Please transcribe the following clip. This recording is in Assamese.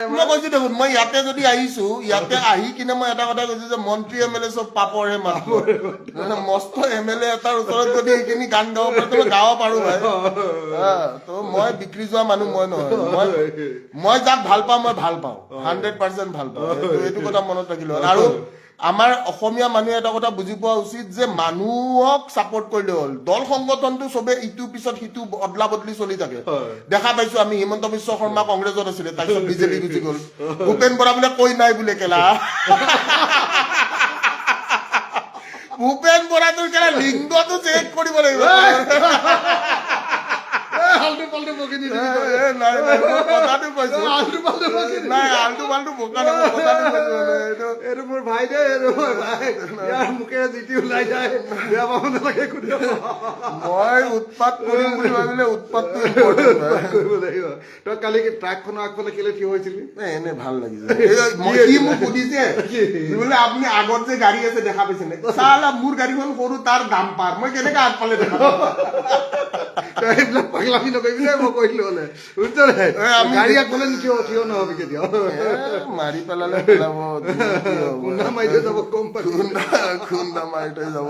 মই কৈছো দেখোন মই ইয়াতে যদি আহিছো ইয়াতে আহি কিনে মই এটা কথা কৈছো যে মন্ত্ৰী এমএলএ চব পাপৰহে মাত্ৰ মস্ত এমএলএ এটাৰ ওচৰত যদি এইখিনি গান গাব পাৰো তো গাব পাৰো ভাই তো মই বিক্ৰী যোৱা মানুহ মই নহয় মই যাক ভাল পাওঁ মই ভাল পাওঁ 100% ভাল পাওঁ এইটো কথা মনত ৰাখিলো আৰু আমাৰ অসমীয়া মানুহে এটা কথা বুজি পোৱা উচিত যে মানুহক সাপোৰ্ট কৰিলে হ'ল দল সংগঠনটো সবে ইটো পিছত সিটো অদলা বদলি চলি থাকে দেখা পাইছো আমি হিমন্ত বিশ্ব শৰ্মা কংগ্ৰেছত আছিলে তাৰপিছত বিজেপি গুচি গ'ল ভূপেন বৰা বোলে কৈ নাই বোলে কেলা ভূপেন বৰাটোৰ কেলা লিংগটো চেক কৰিব লাগিব আলটু পালটু বকি দিছি নাই কথাটো কৈছো আলটু পালটু বকি নাই আলটু পালটু বোকা নহয় কথাটো কৈছো এইটো মোৰ ভাই দে এইটো মোৰ ভাই ইয়াৰ মুখেৰে জিতি ওলাই যায় বেয়া পাব নালাগে কোনেও মই উৎপাত কৰিম বুলি ভাবিলে উৎপাতটো ইম্পৰ্টেণ্ট কৰিব লাগিব তই কালি ট্ৰাকখনৰ আগফালে কেলে থিয় হৈছিলি এনে ভাল লাগিছে কি মোক সুধিছে বোলে আপুনি আগত যে গাড়ী আছে দেখা পাইছেনে চালা মোৰ গাড়ীখন সৰু তাৰ দাম পাৰ মই কেনেকে আগফালে দেখা এইবিলাক পাগলামি নকৰিবি দেই মই কৈছিলো হলে বুজিছ গাড়ী আগফালে থিয় নহবি কেতিয়াও মাৰি পেলালে পেলাব খুন্দা মাৰি থৈ যাব গম পাবি খুন্দা মাৰি থৈ যাব